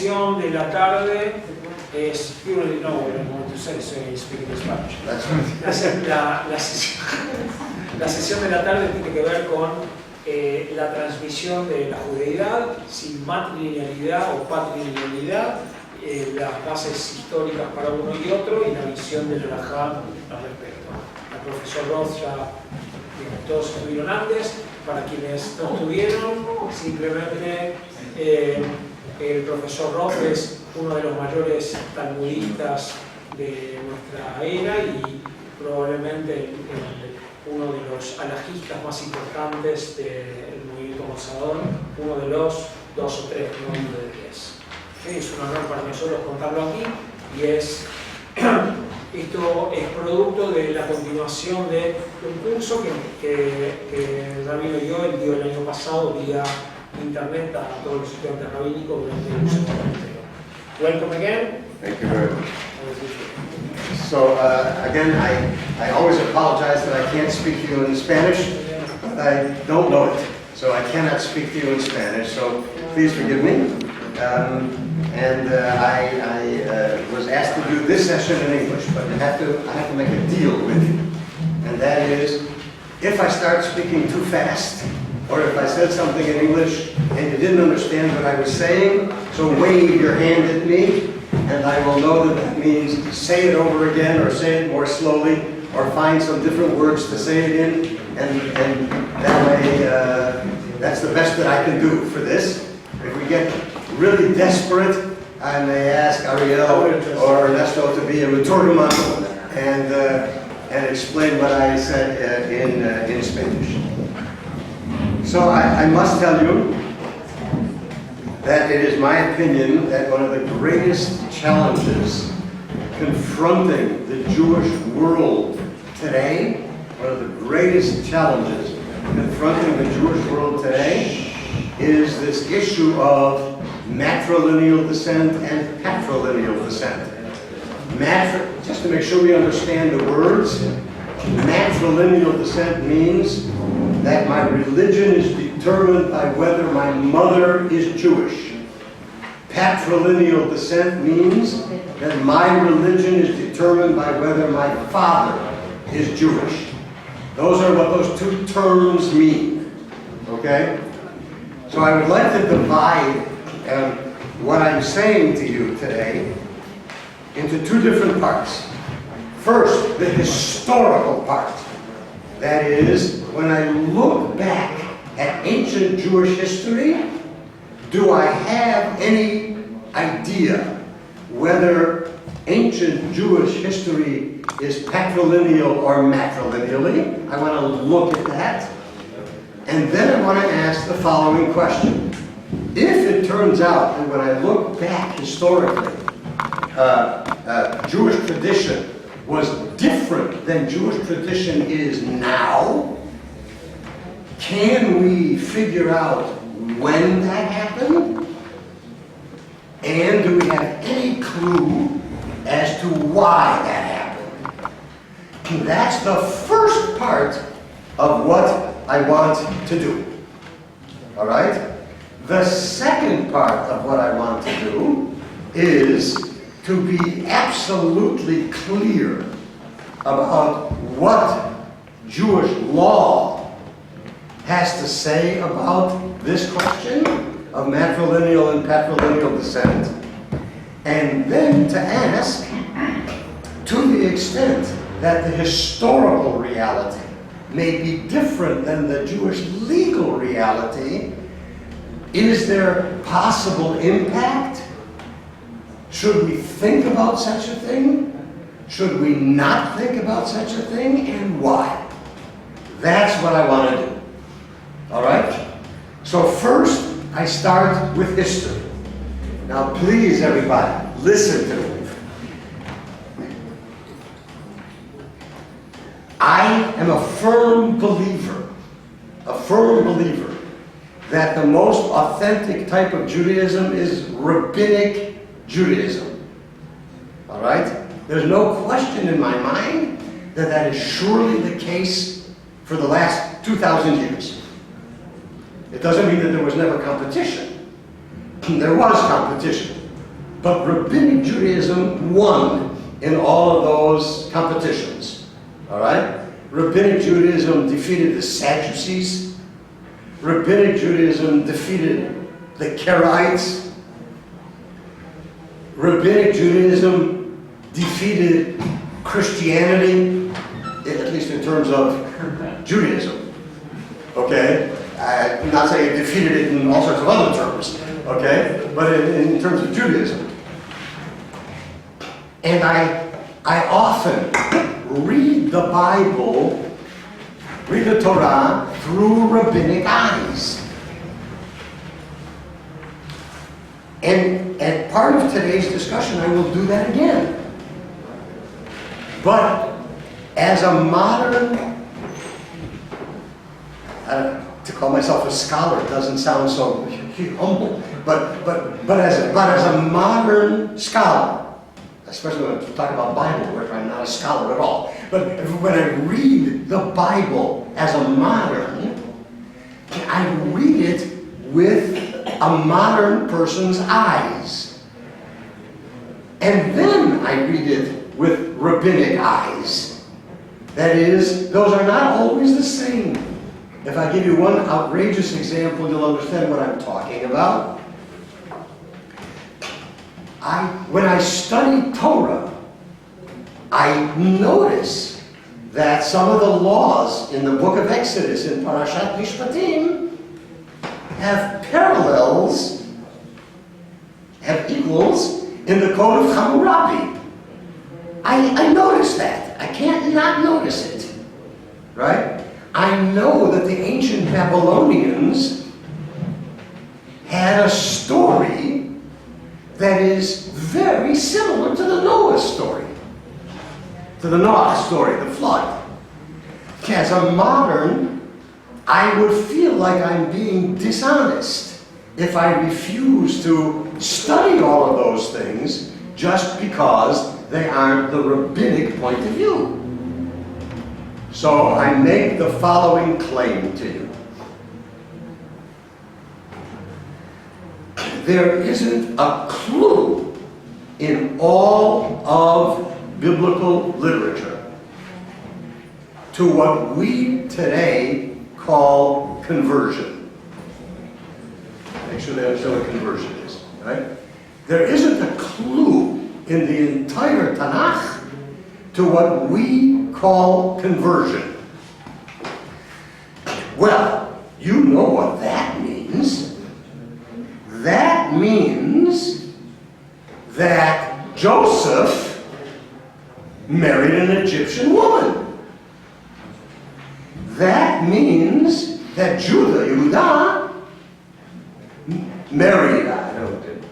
sesión de la tarde es... You already know what I'm going to say, so I speak in Spanish. La sesión de la tarde tiene que ver con la transmisión de la judeidad sin matrilinealidad o patrilinealidad, las bases históricas para uno y otro y la visión del Halakha al respecto. El profesor Roth ya, todos estuvieron antes. Para quienes no estuvieron, simplemente el profesor Roth es uno de los mayores talmudistas de nuestra era y probablemente uno de los halajistas más importantes del movimiento conservador, uno de los 2 o 3, no uno de 10. Es un honor para nosotros contarlo aquí y esto es producto de la continuación de un curso que Rabbi Meyer dio el año pasado vía internet a todos los estudiantes rabínicos durante un semestre entero. Welcome again. Thank you very much. So again, I always apologize that I can't speak to you in Spanish, but I don't know it, so I cannot speak to you in Spanish, so please forgive me. I was asked to do this session in English, but I have to make a deal with you. And that is, if I start speaking too fast, or if I said something in English and you didn't understand what I was saying, so wave your hand at me, and I will know that that means say it over again, or say it more slowly, or find some different words to say it in, and that way, that's the best that I can do for this. If we get really desperate, I may ask Ariel or Ernesto to be a meturgaman and explain what I said in Spanish. So I must tell you that it is my opinion that one of the greatest challenges confronting the Jewish world today, one of the greatest challenges confronting the Jewish world today is this issue of matrilineal descent and patrilineal descent. Just to make sure we understand the words, matrilineal descent means that my religion is determined by whether my mother is Jewish. Patrilineal descent means that my religion is determined by whether my father is Jewish. Those are what those two terms mean, okay? So I would like to divide what I'm saying to you today into two different parts. First, the historical part. That is, when I look back at ancient Jewish history, do I have any idea whether ancient Jewish history is patrilineal or matrilineally? I want to look at that. And then I want to ask the following question. If it turns out that when I look back historically, Jewish tradition was different than Jewish tradition is now, can we figure out when that happened? And do we have any clue as to why that happened? And that's the first part of what I want to do. All right? The second part of what I want to do is to be absolutely clear about what Jewish law has to say about this question of matrilineal and patrilineal descent, and then to ask, to the extent that the historical reality may be different than the Jewish legal reality, is there possible impact? Should we think about such a thing? Should we not think about such a thing, and why? That's what I want to do. All right? So first, I start with history. Now please, everybody, listen to me. I am a firm believer that the most authentic type of Judaism is rabbinic Judaism. All right? There's no question in my mind that that is surely the case for the last 2,000 years. It doesn't mean that there was never competition. There was competition. But Rabbinic Judaism won in all of those competitions. All right? Rabbinic Judaism defeated the Sadducees. Rabbinic Judaism defeated the Karaites. Rabbinic Judaism defeated Christianity, at least in terms of Judaism. Okay? I'm not saying it defeated it in all sorts of other terms. Okay? But in terms of Judaism. And I often read the Bible, read the Torah through rabbinic eyes. And as part of today's discussion, I will do that again. But as a modern, to call myself a scholar doesn't sound so humble, but as a modern scholar, especially when I'm talking about Bible work, I'm not a scholar at all. But when I read the Bible as a modern, I read it with a modern person's eyes. And then I read it with rabbinic eyes. That is, those are not always the same. If I give you one outrageous example, you'll understand what I'm talking about. When I study Torah, I notice that some of the laws in the book of Exodus, in Parashat Mishpatim, have parallels, have equals in the Code of Hammurabi. I notice that. I can't not notice it. Right? I know that the ancient Babylonians had a story that is very similar to the Noah story. To the Noah story, the flood. As a modern, I would feel like I'm being dishonest if I refuse to study all of those things just because they aren't the rabbinic point of view. So I make the following claim to you. There isn't a clue in all of biblical literature to what we today call conversion. Make sure they understand what conversion is, right? There isn't a clue in the entire Tanakh to what we call conversion. Well, you know what that means. That means that Joseph married an Egyptian woman. That means that Yehuda married,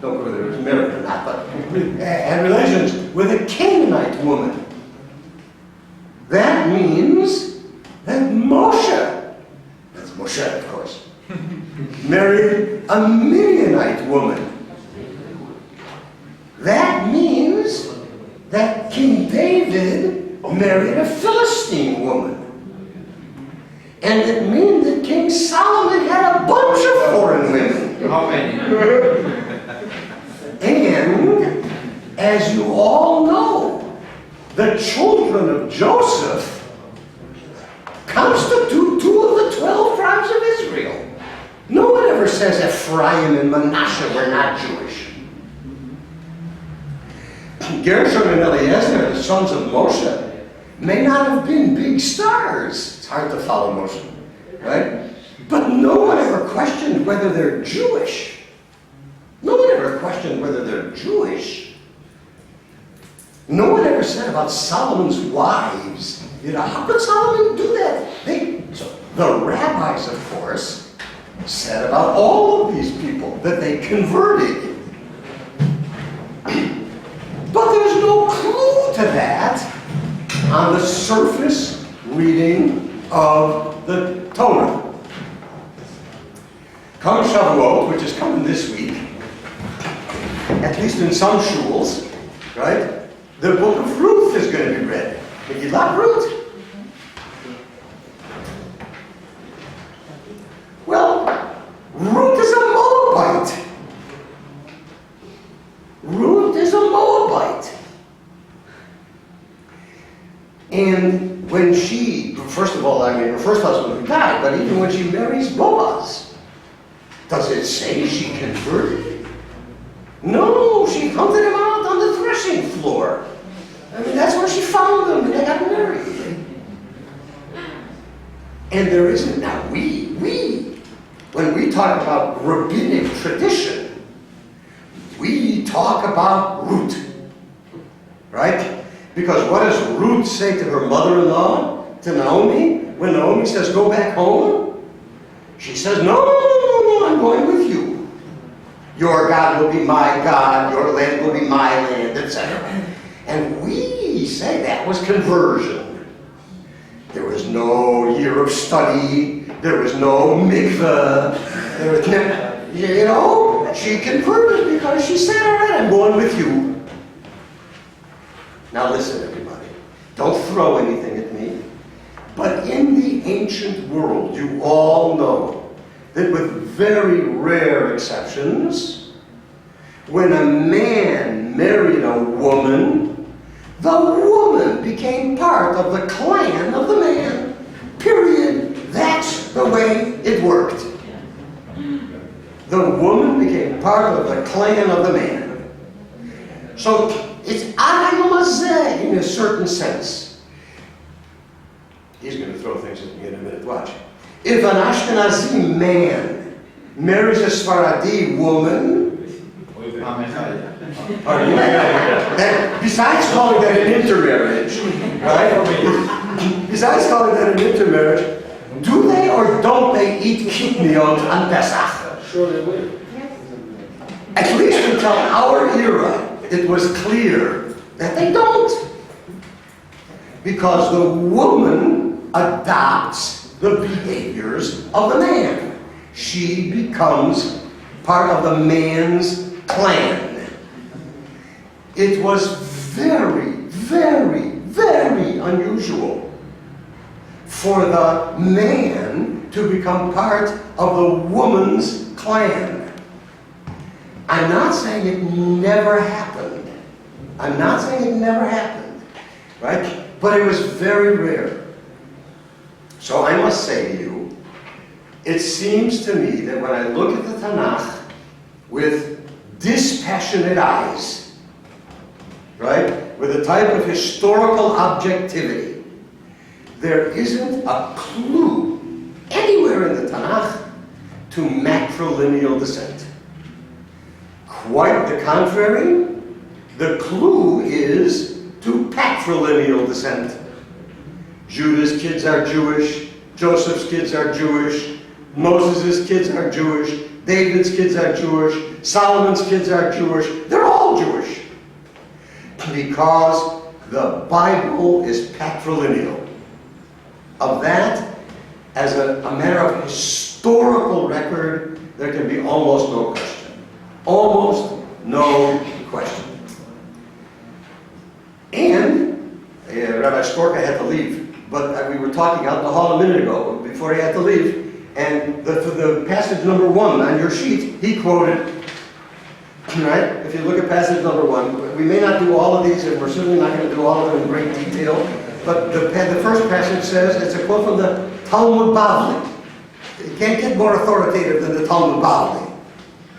don't go whether it was married or not, but had relations with a Canaanite woman. That means that Moshe, that's Moshe of course, married a Midianite woman. That means that King David married a Philistine woman. And it means that King Solomon had a bunch of foreign women. How many? And, as you all know, the children of Joseph constitute 2 of the 12 tribes of Israel. No one ever says Ephraim and Manasseh were not Jewish. Gershon and Eliezer, the sons of Moshe, may not have been big stars. It's hard to follow Moshe, right? But no one ever questioned whether they're Jewish. No one ever questioned whether they're Jewish. No one ever said about Solomon's wives, how could Solomon do that? The rabbis, of course, said about all of these people that they converted. But there's no clue to that on the surface reading of the Torah. Come Shavuot, which is coming this week, at least in some shuls, right? The book of Ruth is going to be read. You like Ruth? Well, Ruth is a Moabite. Ruth And when she, first of all, I mean, her first husband died, but even when she marries Boaz, does it say she converted? No, she hunted him out on the threshing floor. I mean, that's where she found them, and they got married. And there isn't, now when we talk about rabbinic tradition, we talk about Ruth, right? Because what does Ruth say to her mother-in-law, to Naomi, when Naomi says, go back home? She says, no, I'm going with you. Your God will be my God, your land will be my land, etc. And we say that was conversion. There was no year of study, there was no mikveh, there was no, you know, she converted because she said, all right, I'm going with you. Now listen, everybody, don't throw anything at me, but in the ancient world, you all know that with very rare exceptions, when a man married a woman, the woman became part of the clan of the man. Period. That's the way it worked. The woman became part of the clan of the man. So it's arayomazeh in a certain sense. He's going to throw things at me in a minute. Watch. If an Ashkenazi man marries a Sephardi woman, besides calling that an intermarriage, right? Besides calling that an intermarriage, do they or don't they eat kitniot on Pesach? Sure they will. At least until our era, it was clear that they don't. Because the woman adopts the behaviors of the man. She becomes part of the man's clan. It was very, very, very unusual for the man to become part of the woman's clan. I'm not saying it never happened. I'm not saying it never happened, right? But it was very rare. So I must say to you, it seems to me that when I look at the Tanakh with dispassionate eyes, right, with a type of historical objectivity, there isn't a clue anywhere in the Tanakh to matrilineal descent. Quite the contrary, the clue is to patrilineal descent. Judah's kids are Jewish, Joseph's kids are Jewish, Moses' kids are Jewish, David's kids are Jewish, Solomon's kids are Jewish. They're all Jewish. Because the Bible is patrilineal. Of that, as a matter of historical record, there can be almost no question. Almost no question. And Rabbi Skorka had to leave, but we were talking out in the hall a minute ago before he had to leave, and for the passage number 1 on your sheet, he quoted, right? If you look at passage number 1, we may not do all of these, and we're certainly not going to do all of them in great detail, but the first passage says, it's a quote from the Talmud Bavli. You can't get more authoritative than the Talmud Bavli.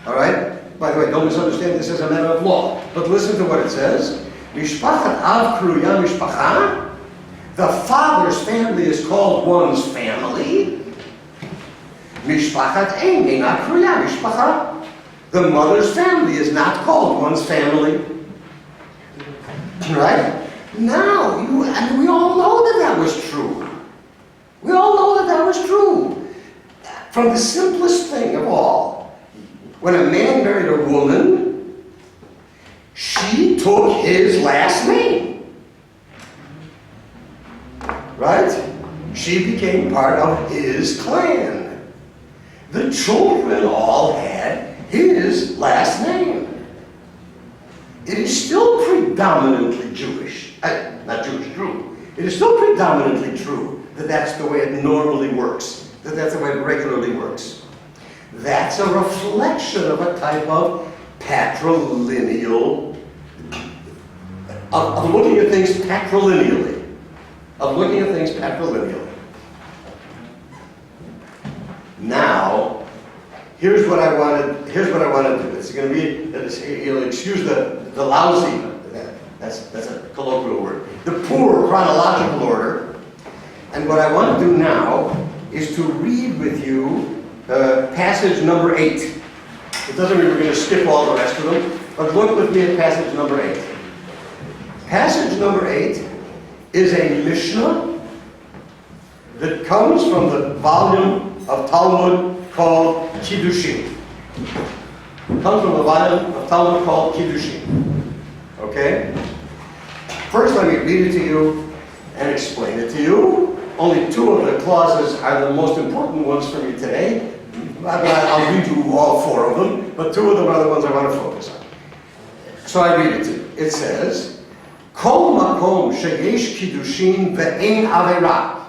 All right? By the way, don't misunderstand this as a matter of law, but listen to what it says. Mishpachat av kruya mishpacha. The father's family is called one's family. Mishpachat ein eina kruya mishpacha. The mother's family is not called one's family. Right? Now, and we all know that that was true. We all know that that was true. From the simplest thing of all, when a man married a woman, she took his last name. Right? She became part of his clan. The children all had his last name. It is still predominantly Jewish. Not Jewish, true. It is still predominantly true that that's the way it normally works. That that's the way it regularly works. That's a reflection of a type of patrilineal, of looking at things patrilineally. of looking at things patrilineally. Now, here's what I want to do. It's going to be, you'll excuse the lousy, that's a colloquial word, the poor chronological order. And what I want to do now is to read with you passage number 8. It doesn't mean we're going to skip all the rest of them, but look with me at passage number 8. Passage number 8 is a Mishnah that comes from the volume of Talmud called Kiddushin. It comes from a volume of Talmud called Kiddushin. Okay? First, let me read it to you and explain it to you. Only 2 of the clauses are the most important ones for me today. I'll read you all 4 of them, but 2 of them are the ones I want to focus on. So I read it to you. It says, Kol makom sheyesh kiddushin ve'ein avera.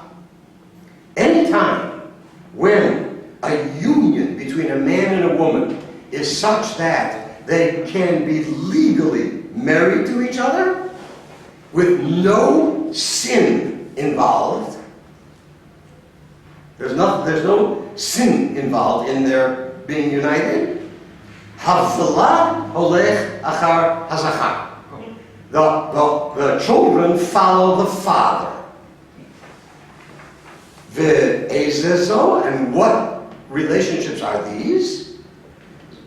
Anytime when a union between a man and a woman is such that they can be legally married to each other with no sin involved, there's no sin involved in their being united. Havla olech achar hazachar. The children follow the father. Ve'ezezo, and what relationships are these?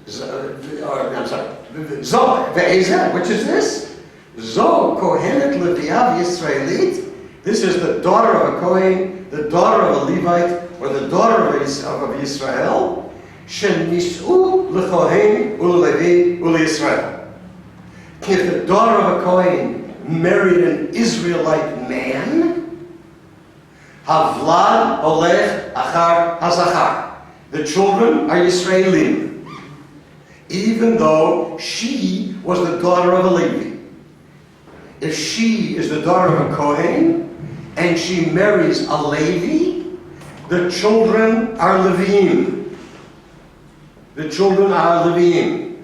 I'm sorry. Zo, ve'eze, which is this? Zo kohenet leviav Yisraelit. This is the daughter of a Kohen, the daughter of a Levite, or the daughter of Yisrael. Shenis'u lekohen ulevi uleYisrael. If the daughter of a Kohen married an Israelite man, Havlad olech achar hazachar. The children are Yisraelim, even though she was the daughter of a Levi. If she is the daughter of a Kohen, and she marries a Levi, the children are Leviim. The children are Leviim.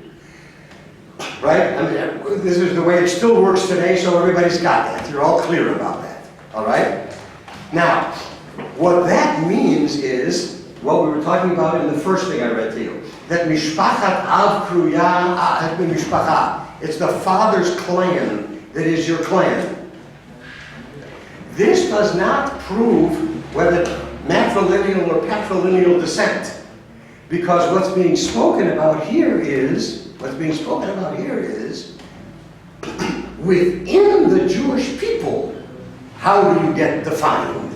Right? I mean, this is the way it still works today, so everybody's got that. You're all clear about that. All right? Now, what that means is what we were talking about in the first thing I read to you. That mishpachat av kruya mishpacha. It's the father's clan that is your clan. This does not prove whether matrilineal or patrilineal descent. Because what's being spoken about here is within the Jewish people, how do you get defined?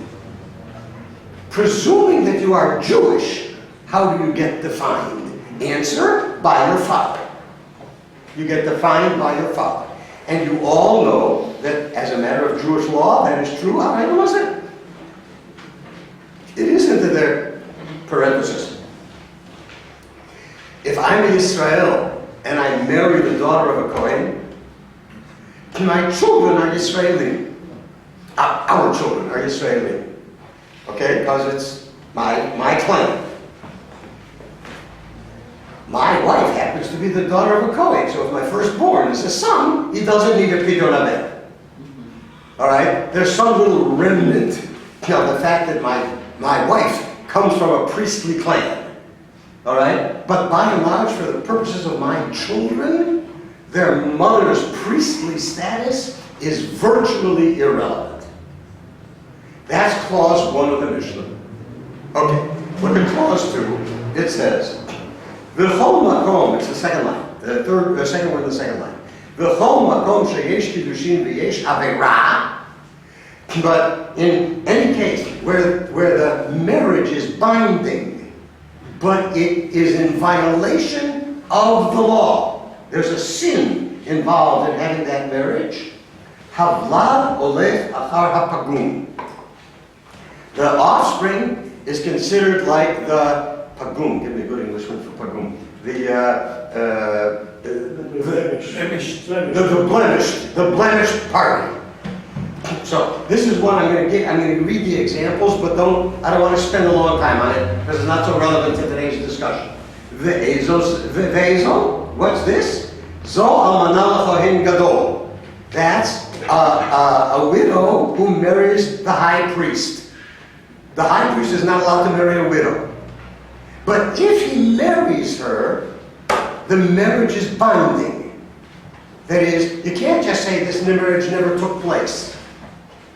Presuming that you are Jewish, how do you get defined? Answer, by your father. You get defined by your father. And you all know that as a matter of Jewish law, that is true. How was it? It is into their parenthesis. If I'm in Israel and I marry the daughter of a Kohen, my children are Israeli. Our children are Israeli. Okay? Because it's my clan. My wife happens to be the daughter of a Kohen, so if my firstborn is a son, he doesn't need a pidyon abed. All right? There's some little remnant of the fact that my wife comes from a priestly clan. All right? But by and large, for the purposes of my children, their mother's priestly status is virtually irrelevant. That's clause 1 of the Mishnah. Okay, look at clause 2. It says, V'chol makom, it's the second line. The second word in the second line. V'chol makom sheyesh kiddushin v'yesh avera. But in any case, where the marriage is binding, but it is in violation of the law, there's a sin involved in having that marriage, havlad olech achar hapagum. The offspring is considered like the pagum. Give me a good English word for pagum. The blemished party. So this is what I'm going to get. I'm going to read the examples, but I don't want to spend a long time on it because it's not so relevant to today's discussion. Ve'ezo, what's this? Zo almana l'chohen gadol. That's a widow who marries the high priest. The high priest is not allowed to marry a widow. But if he marries her, the marriage is binding. That is, you can't just say this marriage never took place.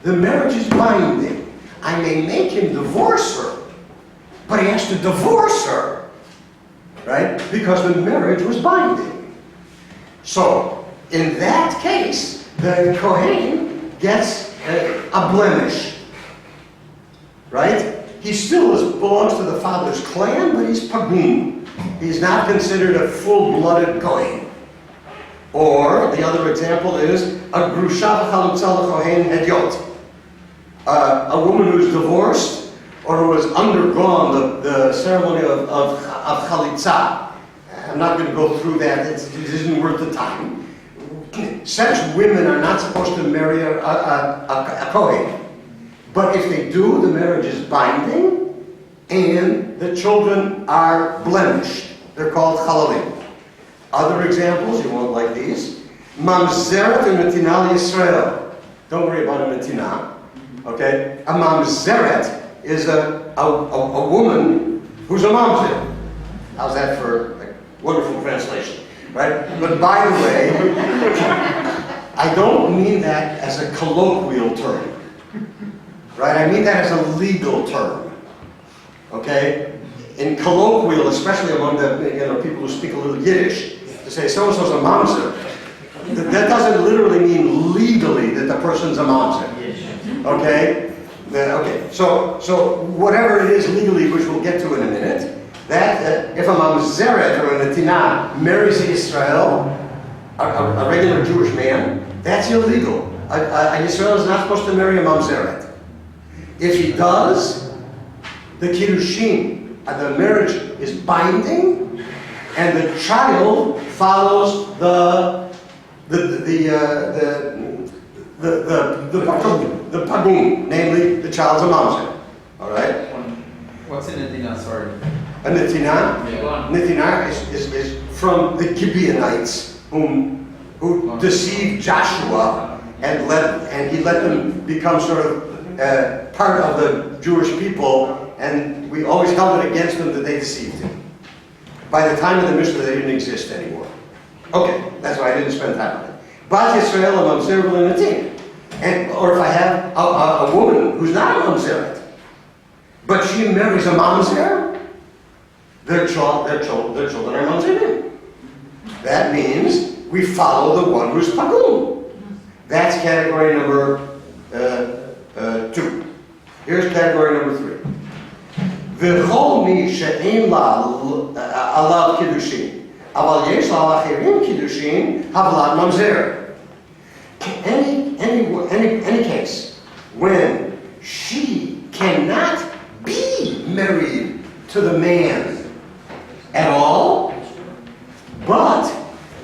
The marriage is binding. I may make him divorce her, but he has to divorce her, right? Because the marriage was binding. So, in that case, the Kohen gets a blemish, right? He still belongs to the father's clan, but he's pagum. He's not considered a full-blooded Kohen. Or, the other example is, a grusha v'chalutza l'Kohen hedyot. A woman who's divorced, or who has undergone the ceremony of chalitza. I'm not going to go through that, it isn't worth the time. Such women are not supposed to marry a Kohen. But if they do, the marriage is binding, and the children are blemished. They're called chalalim. Other examples, you won't like these. Mamzeret u'netina Yisrael. Don't worry about a netina. Okay? A mamzeret is a woman who's a mamzer. How's that for a wonderful translation? Right? But by the way, I don't mean that as a colloquial term. Right? I mean that as a legal term. Okay? In colloquial, especially among the people who speak a little Yiddish, to say so-and-so's a mamzer, that doesn't literally mean legally that the person's a mamzer. Okay? Okay. So whatever it is legally, which we'll get to in a minute, that if a mamzeret or a netina marries a Yisrael, a regular Jewish man, that's illegal. A Yisrael is not supposed to marry a mamzeret. If he does, the kiddushin, the marriage is binding, and the child follows the pagum, namely the child's a mamzer. All right. What's a netina? Sorry. A netina. Yeah. Netina is from the Gibeonites, who deceived Joshua and he let them become sort of part of the Jewish people, and we always held it against them that they deceived him. By the time of the Mishnah, they didn't exist anymore. Okay, that's why I didn't spend time on it. Bat Yisrael a mamzer v'lenetin. Or if I have a woman who's not a mamzeret, but she marries a mamzer, their children are mamzerim. That means we follow the one who's pagum. That's category number 2. Here's category number 3. V'chol mi she'en alav kiddushin, aval yesh la alachirim kiddushin, havlad mamzer. Any case when she cannot be married to the man at all, but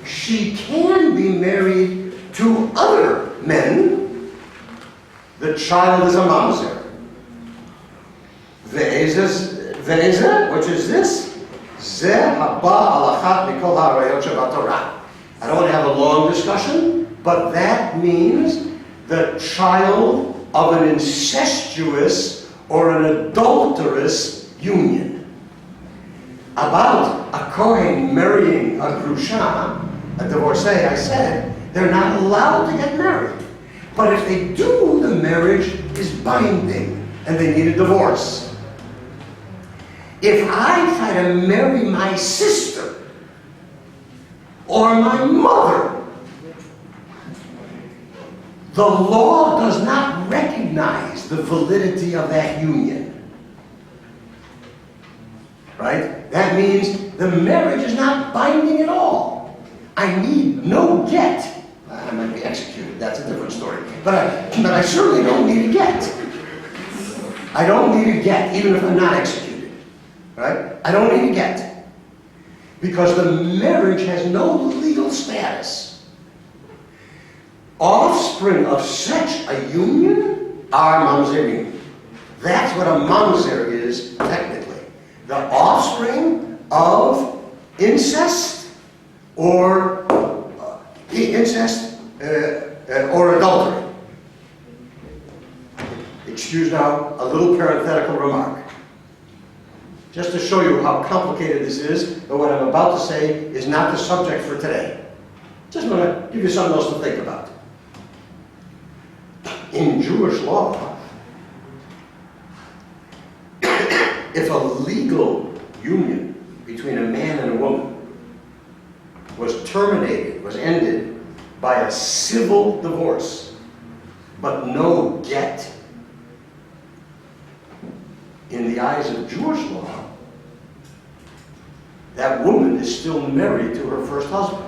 she can be married to other men, the child is a mamzer. Ve'ezeh, which is this? Zeh haba alachat mikol ha'arayot shebatorah. I don't want to have a long discussion, but that means the child of an incestuous or an adulterous union. About a Kohen marrying a grusha, a divorcee, I said, they're not allowed to get married. But if they do, the marriage is binding and they need a divorce. If I try to marry my sister or my mother, the law does not recognize the validity of that union. Right? That means the marriage is not binding at all. I need no get. I might be executed, that's a different story. But I certainly don't need a get. I don't need a get, even if I'm not executed. Right? I don't need a get. Because the marriage has no legal status. Offspring of such a union are mamzerim. That's what a mamzer is, technically. The offspring of incest or or adultery. Excuse now a little parenthetical remark. Just to show you how complicated this is, but what I'm about to say is not the subject for today. Just want to give you something else to think about. In Jewish law, if a legal union between a man and a woman was terminated, was ended by a civil divorce, but no get, in the eyes of Jewish law, that woman is still married to her first husband.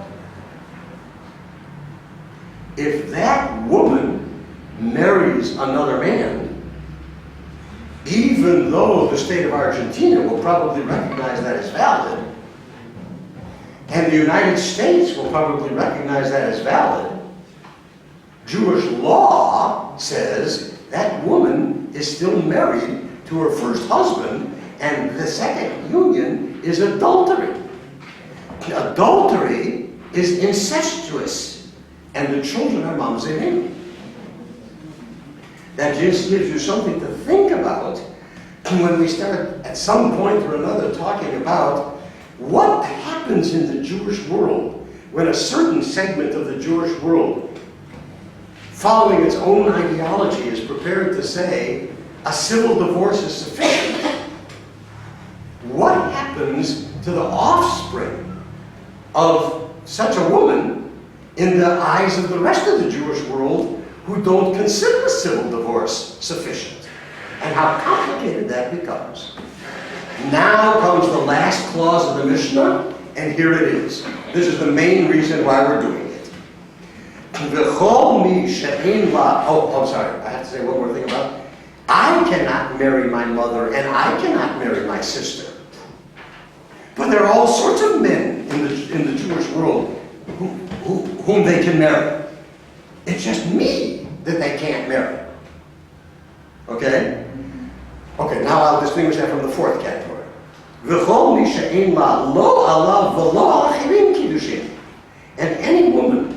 If that woman marries another man, even though the state of Argentina will probably recognize that as valid, and the United States will probably recognize that as valid, Jewish law says that woman is still married to her first husband, and the second union is adultery. Adultery is incestuous, and the children are mamzerim. That just gives you something to think about when we start at some point or another talking about what happens in the Jewish world when a certain segment of the Jewish world, following its own ideology, is prepared to say a civil divorce is sufficient. What happens to the offspring of such a woman in the eyes of the rest of the Jewish world who don't consider a civil divorce sufficient? And how complicated that becomes. Now comes the last clause of the Mishnah, and here it is. This is the main reason why we're doing it. Oh, sorry, I have to say one more thing about it. I cannot marry my mother, and I cannot marry my sister. But there are all sorts of men in the Jewish world whom they can marry. It's just me that they can't marry. Okay? Okay, now I'll distinguish that from the fourth category. And any woman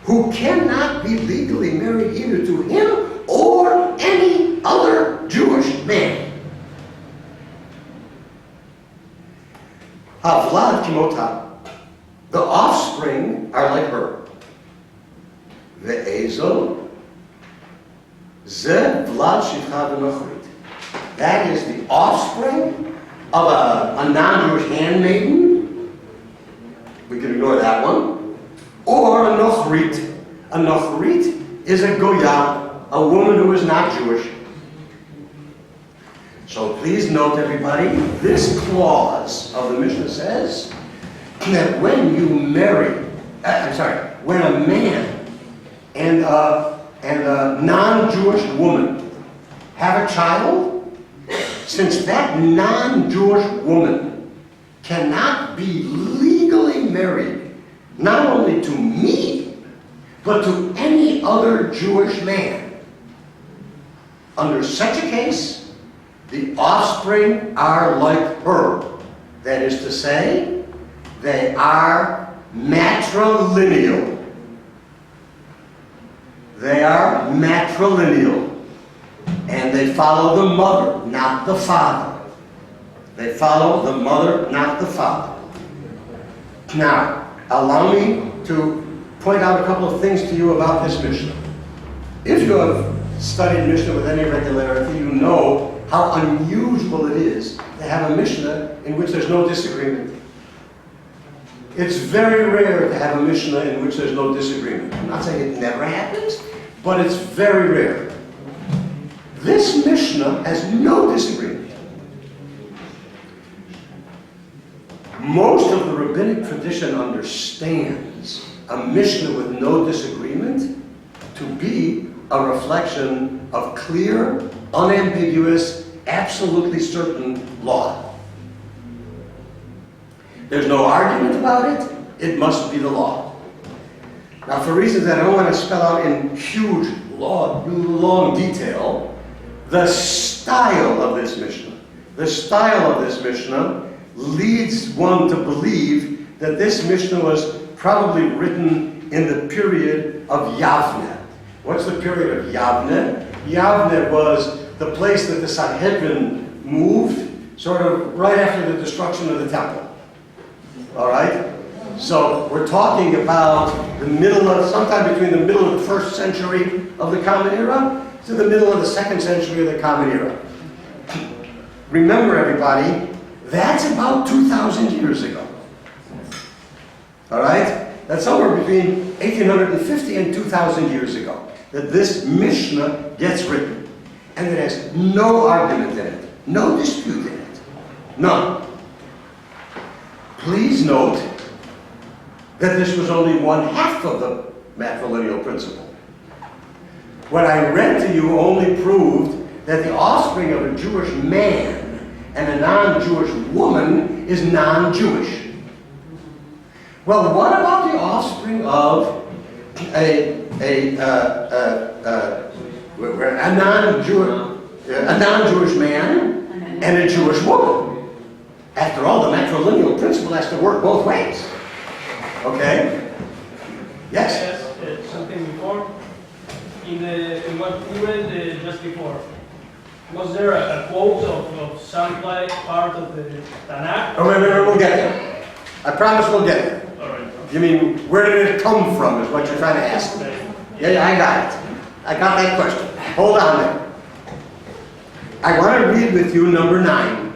who cannot be legally married either to him or any other Jewish man. Havlad kimota. The offspring are like her. Ve'ezel ze vlad shivcha v'nochrit. That is the offspring of a non-Jewish handmaiden. We can ignore that one. Or a nochrit. A nochrit is a goya, a woman who is not Jewish. So please note, everybody, this clause of the Mishnah says that when you marry, when a man and a non-Jewish woman have a child, since that non-Jewish woman cannot be legally married not only to me, but to any other Jewish man, under such a case, the offspring are like her. That is to say, they are matrilineal. They are matrilineal. And they follow the mother, not the father. They follow the mother, not the father. Now, allow me to point out a couple of things to you about this Mishnah. If you have studied Mishnah with any regularity, you know how unusual it is to have a Mishnah in which there's no disagreement. It's very rare to have a Mishnah in which there's no disagreement. I'm not saying it never happens, but it's very rare. This Mishnah has no disagreement. Most of the rabbinic tradition understands a Mishnah with no disagreement to be a reflection of clear, unambiguous, absolutely certain law. There's no argument about it. It must be the law. Now, for reasons that I don't want to spell out in huge, long detail, the style of this Mishnah leads one to believe that this Mishnah was probably written in the period of Yavne. What's the period of Yavne? Yavne was the place that the Sanhedrin moved, sort of right after the destruction of the temple. All right? So we're talking about the middle of, sometime between the middle of the 1st century of the Common Era to the middle of the 2nd century of the Common Era. Remember, everybody, that's about 2,000 years ago. All right? That's somewhere between 1850 and 2,000 years ago that this Mishnah gets written. And it has no argument in it, no dispute in it, none. Please note that this was only one half of the matrilineal principle. What I read to you only proved that the offspring of a Jewish man and a non-Jewish woman is non-Jewish. Well, what about the offspring of a non-Jewish man and a Jewish woman? After all, the matrilineal principle has to work both ways. Okay? Yes? Yes, something before. In what we read just before, was there a quote of some part of the Tanakh? Oh, wait, we'll get there. I promise we'll get there. All right. You mean, where did it come from is what you're trying to ask me. Yeah, I got it. I got that question. Hold on there. I want to read with you number 9.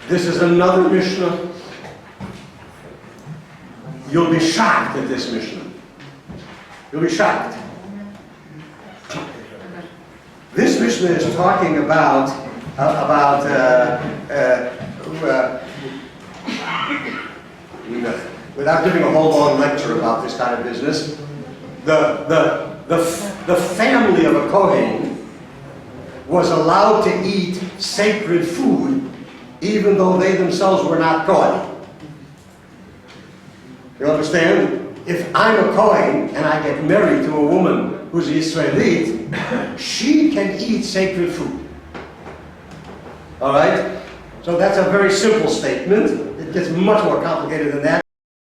This is another Mishnah. You'll be shocked at this Mishnah. You'll be shocked. This Mishnah is talking about without giving a whole long lecture about this kind of business, the family of a Kohen was allowed to eat sacred food even though they themselves were not Kohen. You understand? If I'm a Kohen and I get married to a woman who's an Israelite, she can eat sacred food. All right? So that's a very simple statement. It gets much more complicated than that.